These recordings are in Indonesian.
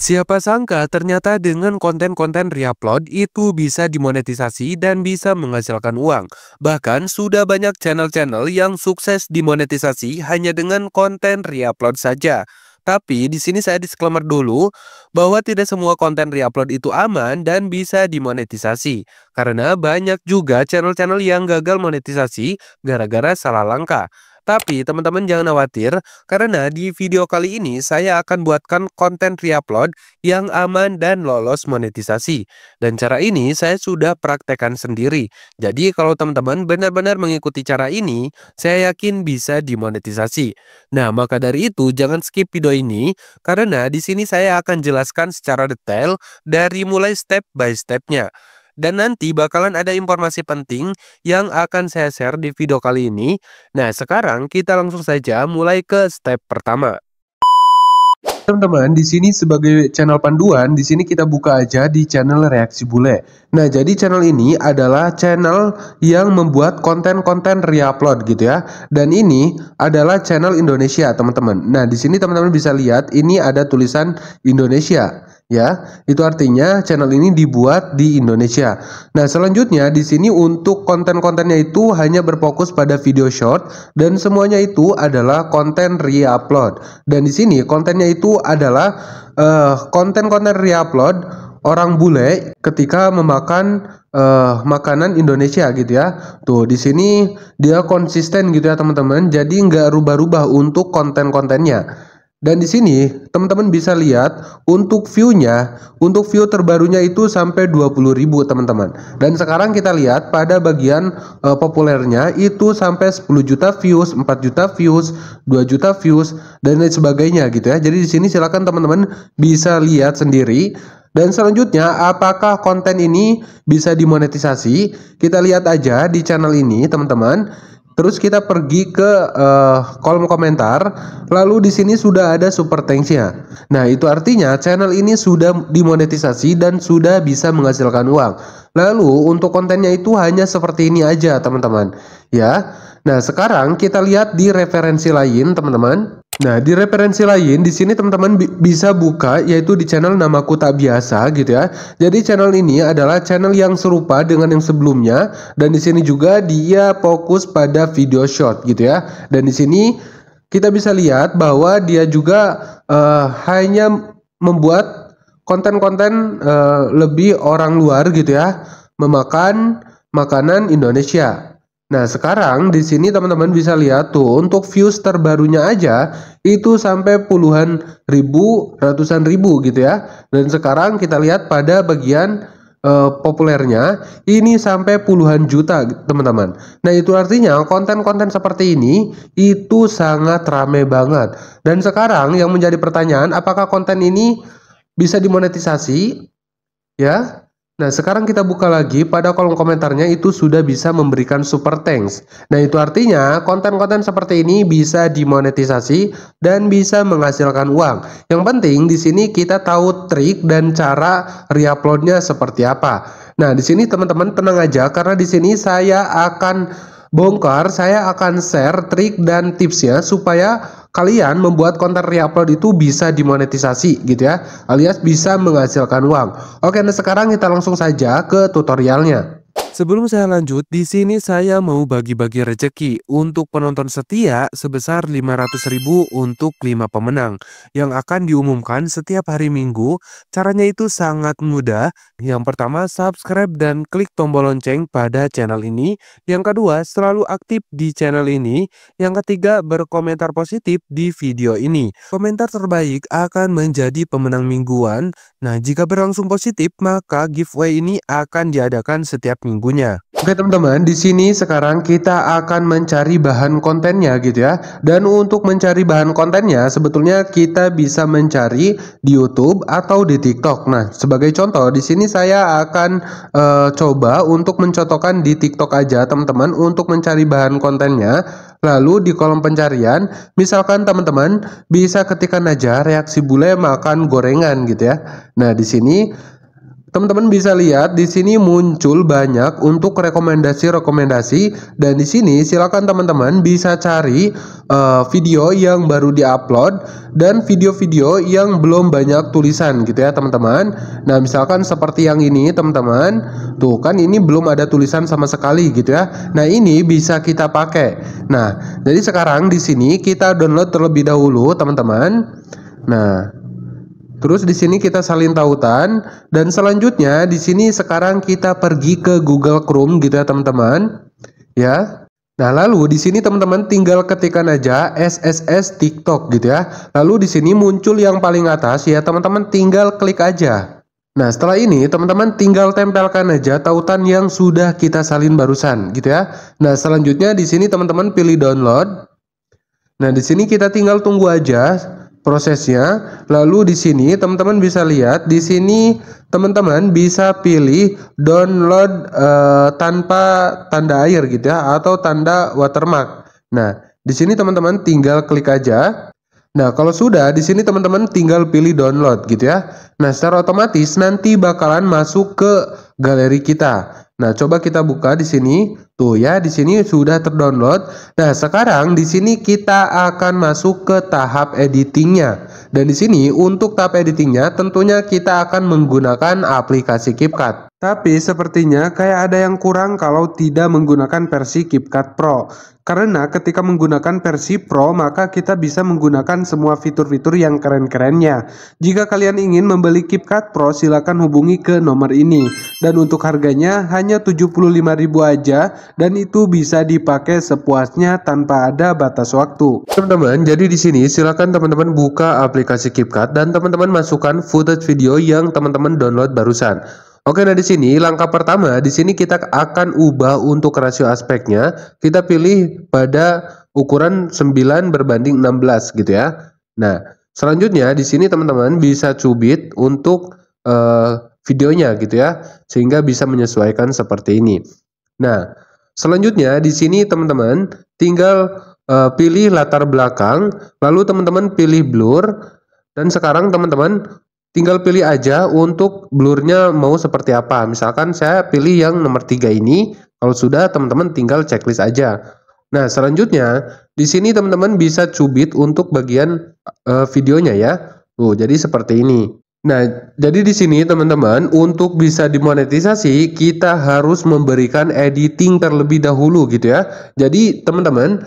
Siapa sangka ternyata dengan konten-konten reupload itu bisa dimonetisasi dan bisa menghasilkan uang. Bahkan sudah banyak channel-channel yang sukses dimonetisasi hanya dengan konten reupload saja. Tapi di sini saya disclaimer dulu bahwa tidak semua konten reupload itu aman dan bisa dimonetisasi. Karena banyak juga channel-channel yang gagal monetisasi gara-gara salah langkah. Tapi teman-teman jangan khawatir, karena di video kali ini saya akan buatkan konten reupload yang aman dan lolos monetisasi. Dan cara ini saya sudah praktekkan sendiri. Jadi kalau teman-teman benar-benar mengikuti cara ini, saya yakin bisa dimonetisasi. Nah, maka dari itu jangan skip video ini, karena di sini saya akan jelaskan secara detail dari mulai step by stepnya. Dan nanti bakalan ada informasi penting yang akan saya share di video kali ini. Nah, sekarang kita langsung saja mulai ke step pertama. Teman-teman, di sini sebagai channel panduan, di sini kita buka aja di channel Reaksi Bule. Nah, jadi channel ini adalah channel yang membuat konten-konten reupload gitu ya. Dan ini adalah channel Indonesia, teman-teman. Nah, di sini teman-teman bisa lihat ini ada tulisan Indonesia. Ya, itu artinya channel ini dibuat di Indonesia. Nah, selanjutnya di sini untuk konten-kontennya itu hanya berfokus pada video short dan semuanya itu adalah konten reupload. Dan di sini kontennya itu adalah konten-konten reupload orang bule ketika memakan makanan Indonesia gitu ya. Tuh di sini dia konsisten gitu ya teman-teman. Jadi nggak rubah-rubah untuk konten-kontennya. Dan di sini teman-teman bisa lihat untuk view-nya, untuk view terbarunya itu sampai 20.000 teman-teman. Dan sekarang kita lihat pada bagian populernya itu sampai 10 juta views, 4 juta views, 2 juta views dan lain sebagainya gitu ya. Jadi di sini silakan teman-teman bisa lihat sendiri. Dan selanjutnya apakah konten ini bisa dimonetisasi? Kita lihat aja di channel ini teman-teman. Terus kita pergi ke kolom komentar, lalu di sini sudah ada super thanks-nya. Nah, itu artinya channel ini sudah dimonetisasi dan sudah bisa menghasilkan uang. Lalu untuk kontennya itu hanya seperti ini aja, teman-teman. Ya. Nah, sekarang kita lihat di referensi lain, teman-teman. Nah, di referensi lain di sini teman-teman bisa buka yaitu di channel Namaku Tak Biasa gitu ya. Jadi channel ini adalah channel yang serupa dengan yang sebelumnya dan di sini juga dia fokus pada video short gitu ya. Dan di sini kita bisa lihat bahwa dia juga hanya membuat konten-konten lebih orang luar gitu ya, memakan makanan Indonesia. Nah, sekarang di sini teman-teman bisa lihat tuh untuk views terbarunya aja itu sampai puluhan ribu, ratusan ribu gitu ya. Dan sekarang kita lihat pada bagian populernya ini sampai puluhan juta teman-teman. Nah, itu artinya konten-konten seperti ini itu sangat rame banget. Dan sekarang yang menjadi pertanyaan, apakah konten ini bisa dimonetisasi? Ya. Nah, sekarang kita buka lagi pada kolom komentarnya itu sudah bisa memberikan super thanks. Nah, itu artinya konten-konten seperti ini bisa dimonetisasi dan bisa menghasilkan uang. Yang penting di sini kita tahu trik dan cara reuploadnya seperti apa. Nah, di sini teman-teman tenang aja karena di sini saya akan bongkar, saya akan share trik dan tipsnya supaya kalian membuat konten reupload itu bisa dimonetisasi gitu ya, alias bisa menghasilkan uang. Oke, nah sekarang kita langsung saja ke tutorialnya. Sebelum saya lanjut, di sini saya mau bagi-bagi rezeki untuk penonton setia sebesar 500.000 untuk 5 pemenang yang akan diumumkan setiap hari Minggu. Caranya itu sangat mudah. Yang pertama, subscribe dan klik tombol lonceng pada channel ini. Yang kedua, selalu aktif di channel ini. Yang ketiga, berkomentar positif di video ini. Komentar terbaik akan menjadi pemenang mingguan. Nah, jika berlangsung positif, maka giveaway ini akan diadakan setiap minggunya. Oke teman-teman, di sini sekarang kita akan mencari bahan kontennya gitu ya. Dan untuk mencari bahan kontennya, sebetulnya kita bisa mencari di YouTube atau di TikTok. Nah, sebagai contoh, di sini saya akan coba untuk mencontohkan di TikTok aja teman-teman untuk mencari bahan kontennya. Lalu di kolom pencarian, misalkan teman-teman bisa ketikkan aja reaksi bule makan gorengan gitu ya. Nah, di sini teman-teman bisa lihat di sini muncul banyak untuk rekomendasi-rekomendasi, dan di sini silakan teman-teman bisa cari video yang baru diupload dan video-video yang belum banyak tulisan gitu ya teman-teman. Nah, misalkan seperti yang ini teman-teman, tuh kan ini belum ada tulisan sama sekali gitu ya. Nah, ini bisa kita pakai. Nah, jadi sekarang di sini kita download terlebih dahulu teman-teman. Nah, terus di sini kita salin tautan, dan selanjutnya di sini sekarang kita pergi ke Google Chrome gitu ya teman-teman. Ya. Nah, lalu di sini teman-teman tinggal ketikkan aja SSS TikTok gitu ya. Lalu di sini muncul yang paling atas ya teman-teman, tinggal klik aja. Nah, setelah ini teman-teman tinggal tempelkan aja tautan yang sudah kita salin barusan gitu ya. Nah, selanjutnya di sini teman-teman pilih download. Nah, di sini kita tinggal tunggu aja prosesnya. Lalu di sini teman-teman bisa lihat, di sini teman-teman bisa pilih download tanpa tanda air gitu ya, atau tanda watermark. Nah, di sini teman-teman tinggal klik aja. Nah, kalau sudah di sini teman-teman tinggal pilih download gitu ya. Nah, secara otomatis nanti bakalan masuk ke galeri kita. Nah, coba kita buka di sini. Tuh ya, di sini sudah terdownload. Nah, sekarang di sini kita akan masuk ke tahap editingnya. Dan di sini untuk tahap editingnya tentunya kita akan menggunakan aplikasi CapCut. Tapi sepertinya kayak ada yang kurang kalau tidak menggunakan versi CapCut Pro. Karena ketika menggunakan versi Pro, maka kita bisa menggunakan semua fitur-fitur yang keren-kerennya. Jika kalian ingin membeli CapCut Pro, silakan hubungi ke nomor ini. Dan untuk harganya hanya 75.000 aja, dan itu bisa dipakai sepuasnya tanpa ada batas waktu. Teman-teman, jadi di sini silakan teman-teman buka aplikasi CapCut dan teman-teman masukkan footage video yang teman-teman download barusan. Oke, nah di sini langkah pertama, di sini kita akan ubah untuk rasio aspeknya. Kita pilih pada ukuran 9:16 gitu ya. Nah, selanjutnya di sini teman-teman bisa cubit untuk videonya gitu ya, sehingga bisa menyesuaikan seperti ini. Nah, selanjutnya di sini teman-teman tinggal pilih latar belakang, lalu teman-teman pilih blur, dan sekarang teman-teman tinggal pilih aja untuk blurnya mau seperti apa. Misalkan saya pilih yang nomor 3 ini. Kalau sudah teman-teman tinggal checklist aja. Nah, selanjutnya di sini teman-teman bisa cubit untuk bagian videonya ya. Tuh, jadi seperti ini. Nah, jadi di sini teman-teman untuk bisa dimonetisasi kita harus memberikan editing terlebih dahulu gitu ya. Jadi teman-teman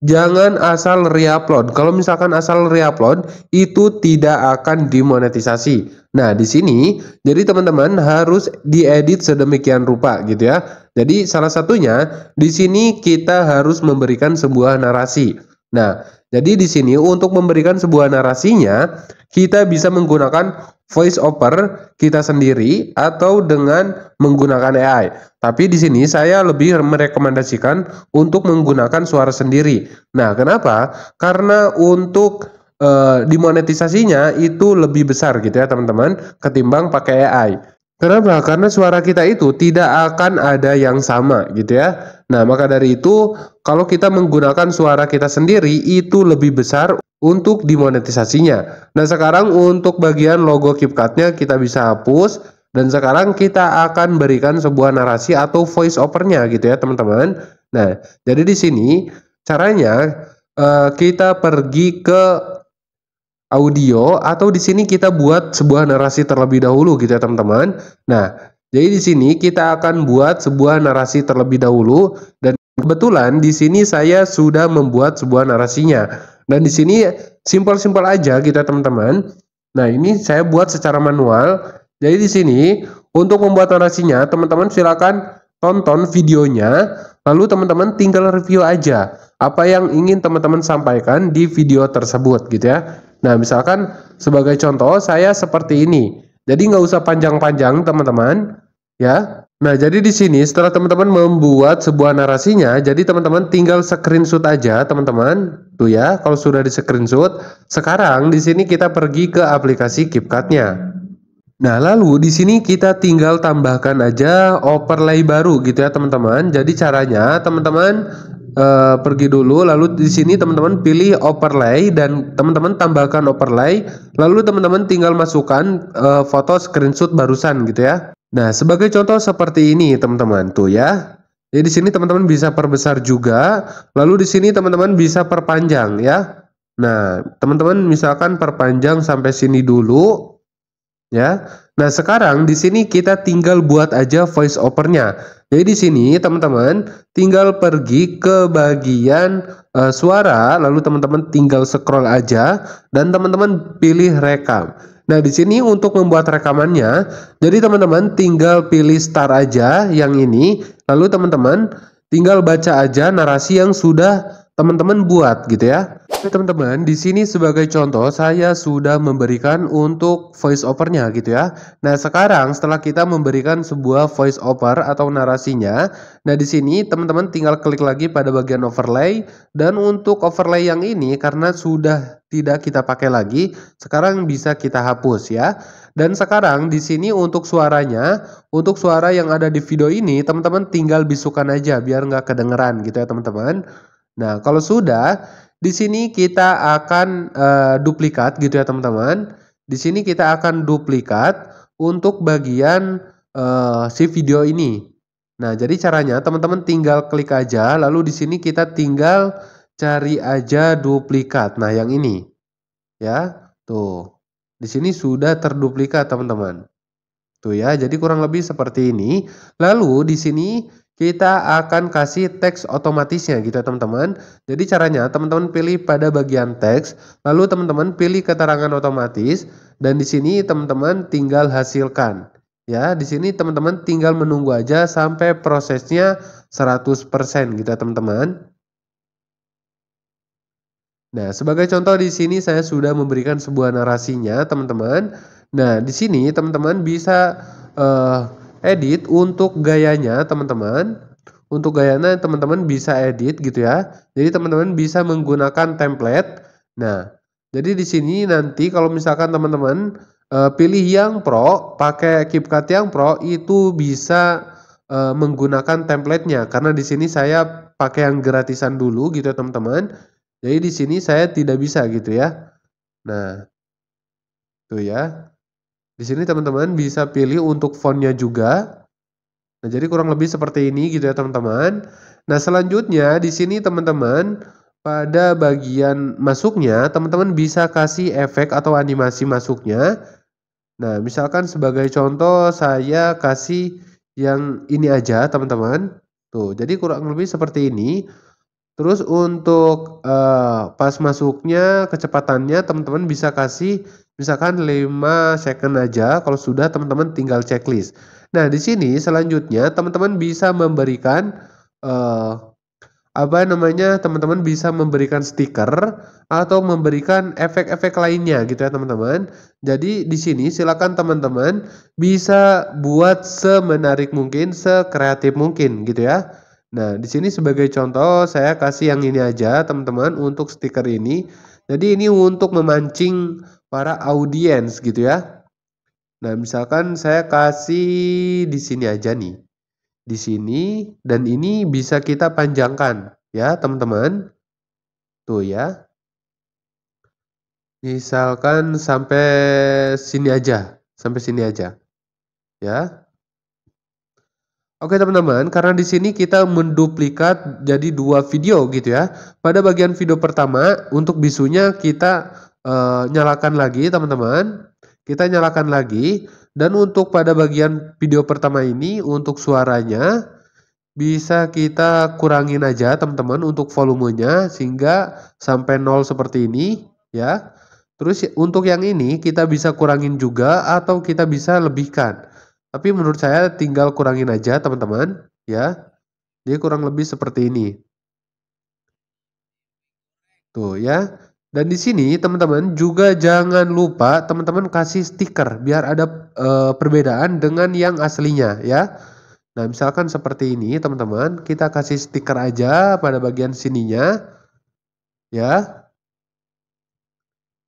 jangan asal reupload. Kalau misalkan asal reupload itu tidak akan dimonetisasi. Nah, di sini jadi teman-teman harus diedit sedemikian rupa gitu ya. Jadi salah satunya di sini kita harus memberikan sebuah narasi. Nah, jadi di sini untuk memberikan sebuah narasinya kita bisa menggunakan voice over kita sendiri atau dengan menggunakan AI. Tapi di sini saya lebih merekomendasikan untuk menggunakan suara sendiri. Nah, kenapa? Karena untuk dimonetisasinya itu lebih besar gitu ya teman-teman, ketimbang pakai AI. Kenapa? Karena suara kita itu tidak akan ada yang sama gitu ya. Nah, maka dari itu kalau kita menggunakan suara kita sendiri itu lebih besar untuk dimonetisasinya. Nah, sekarang untuk bagian logo CapCut-nya kita bisa hapus, dan sekarang kita akan berikan sebuah narasi atau voice over-nya gitu ya teman-teman. Nah, jadi di sini caranya kita pergi ke audio, atau di sini kita buat sebuah narasi terlebih dahulu gitu ya teman-teman. Nah, jadi di sini kita akan buat sebuah narasi terlebih dahulu, dan kebetulan di sini saya sudah membuat sebuah narasinya. Dan di sini simpel-simpel aja gitu ya teman-teman. Nah, ini saya buat secara manual. Jadi di sini untuk membuat narasinya teman-teman silakan tonton videonya, lalu teman-teman tinggal review aja apa yang ingin teman-teman sampaikan di video tersebut gitu ya. Nah, misalkan sebagai contoh saya seperti ini. Jadi nggak usah panjang-panjang teman-teman ya. Nah, jadi di sini setelah teman-teman membuat sebuah narasinya, jadi teman-teman tinggal screenshot aja teman-teman. Tuh ya, kalau sudah di screenshot, sekarang di sini kita pergi ke aplikasi CapCut-nya. Nah, lalu di sini kita tinggal tambahkan aja overlay baru gitu ya teman-teman. Jadi caranya teman-teman pergi dulu, lalu di sini teman-teman pilih overlay dan teman-teman tambahkan overlay, lalu teman-teman tinggal masukkan foto screenshot barusan gitu ya. Nah, sebagai contoh seperti ini teman-teman tuh ya. Jadi di sini teman-teman bisa perbesar juga, lalu di sini teman-teman bisa perpanjang ya. Nah, teman-teman misalkan perpanjang sampai sini dulu ya. Nah, sekarang di sini kita tinggal buat aja voice overnya. Jadi di sini teman-teman tinggal pergi ke bagian suara, lalu teman-teman tinggal scroll aja dan teman-teman pilih rekam. Nah, di sini untuk membuat rekamannya, jadi teman-teman tinggal pilih start aja yang ini, lalu teman-teman tinggal baca aja narasi yang sudah teman-teman buat gitu ya. Oke teman-teman, di sini sebagai contoh saya sudah memberikan untuk voice overnya gitu ya. Nah, sekarang setelah kita memberikan sebuah voice over atau narasinya, nah di sini teman-teman tinggal klik lagi pada bagian overlay dan untuk overlay yang ini karena sudah tidak kita pakai lagi, sekarang bisa kita hapus ya. Dan sekarang di sini untuk suaranya, untuk suara yang ada di video ini teman-teman tinggal bisukan aja biar nggak kedengeran gitu ya teman-teman. Nah, kalau sudah di sini kita akan duplikat gitu ya teman-teman. Di sini kita akan duplikat untuk bagian si video ini. Nah, jadi caranya teman-teman tinggal klik aja, lalu di sini kita tinggal cari aja duplikat. Nah, yang ini ya, tuh. Di sini sudah terduplikat teman-teman. Tuh ya, jadi kurang lebih seperti ini. Lalu di sini kita akan kasih teks otomatisnya gitu ya teman-teman. Jadi caranya teman-teman pilih pada bagian teks, lalu teman-teman pilih keterangan otomatis dan di sini teman-teman tinggal hasilkan. Ya, di sini teman-teman tinggal menunggu aja sampai prosesnya 100% gitu ya teman-teman. Nah, sebagai contoh di sini saya sudah memberikan sebuah narasinya, teman-teman. Nah, di sini teman-teman bisa edit untuk gayanya, teman-teman. Untuk gayanya teman-teman bisa edit gitu ya. Jadi teman-teman bisa menggunakan template. Nah, jadi di sini nanti kalau misalkan teman-teman pilih yang Pro, pakai CapCut yang Pro itu bisa menggunakan templatenya karena di sini saya pakai yang gratisan dulu gitu ya, teman-teman. Jadi di sini saya tidak bisa gitu ya. Nah, tuh ya. Di sini teman-teman bisa pilih untuk fontnya juga. Nah, jadi kurang lebih seperti ini gitu ya teman-teman. Nah, selanjutnya di sini teman-teman pada bagian masuknya teman-teman bisa kasih efek atau animasi masuknya. Nah, misalkan sebagai contoh saya kasih yang ini aja teman-teman. Tuh, jadi kurang lebih seperti ini. Terus untuk pas masuknya kecepatannya teman-teman bisa kasih misalkan 5 second aja, kalau sudah teman-teman tinggal checklist. Nah, di sini selanjutnya teman-teman bisa memberikan teman-teman bisa memberikan stiker atau memberikan efek-efek lainnya gitu ya teman-teman. Jadi di sini silakan teman-teman bisa buat semenarik mungkin, sekreatif mungkin gitu ya. Nah, di sini sebagai contoh saya kasih yang ini aja teman-teman untuk stiker ini. Jadi ini untuk memancing para audiens gitu ya. Nah, misalkan saya kasih di sini aja nih. Di sini dan ini bisa kita panjangkan ya, teman-teman. Tuh ya. Misalkan sampai sini aja, sampai sini aja. Ya. Oke teman-teman, karena di sini kita menduplikat jadi 2 video gitu ya. Pada bagian video pertama untuk bisunya kita nyalakan lagi teman-teman. Kita nyalakan lagi dan untuk pada bagian video pertama ini untuk suaranya bisa kita kurangin aja teman-teman untuk volumenya sehingga sampai 0 seperti ini ya. Terus untuk yang ini kita bisa kurangin juga atau kita bisa lebihkan. Tapi menurut saya tinggal kurangin aja teman-teman ya. Jadi kurang lebih seperti ini. Tuh ya. Dan di sini teman-teman juga jangan lupa teman-teman kasih stiker biar ada perbedaan dengan yang aslinya ya. Nah, misalkan seperti ini teman-teman, kita kasih stiker aja pada bagian sininya ya.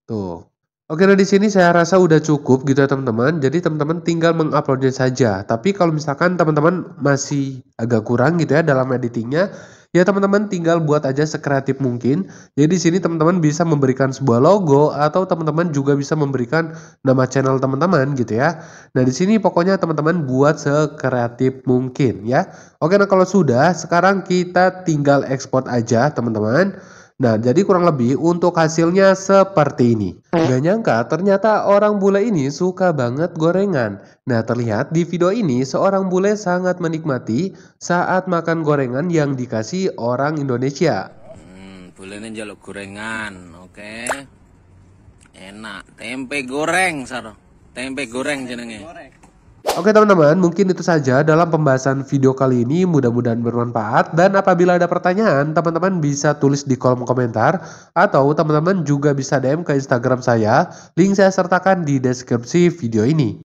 Tuh. Oke, nah di sini saya rasa udah cukup gitu ya teman-teman. Jadi teman-teman tinggal menguploadnya saja. Tapi kalau misalkan teman-teman masih agak kurang gitu ya dalam editingnya, Ya teman-teman tinggal buat aja sekreatif mungkin. Jadi di sini teman-teman bisa memberikan sebuah logo atau teman-teman juga bisa memberikan nama channel teman-teman gitu ya. Nah di sini pokoknya teman-teman buat sekreatif mungkin ya. Oke, nah kalau sudah sekarang kita tinggal ekspor aja teman-teman. Nah, jadi kurang lebih untuk hasilnya seperti ini. Gak nyangka ternyata orang bule ini suka banget gorengan. Nah, terlihat di video ini seorang bule sangat menikmati saat makan gorengan yang dikasih orang Indonesia. Boleh nih jaluk gorengan, oke. Enak, tempe goreng saro. Tempe goreng jenenge. Oke teman-teman, mungkin itu saja dalam pembahasan video kali ini. Mudah-mudahan bermanfaat. Dan apabila ada pertanyaan, teman-teman bisa tulis di kolom komentar. Atau teman-teman juga bisa DM ke Instagram saya. Link saya sertakan di deskripsi video ini.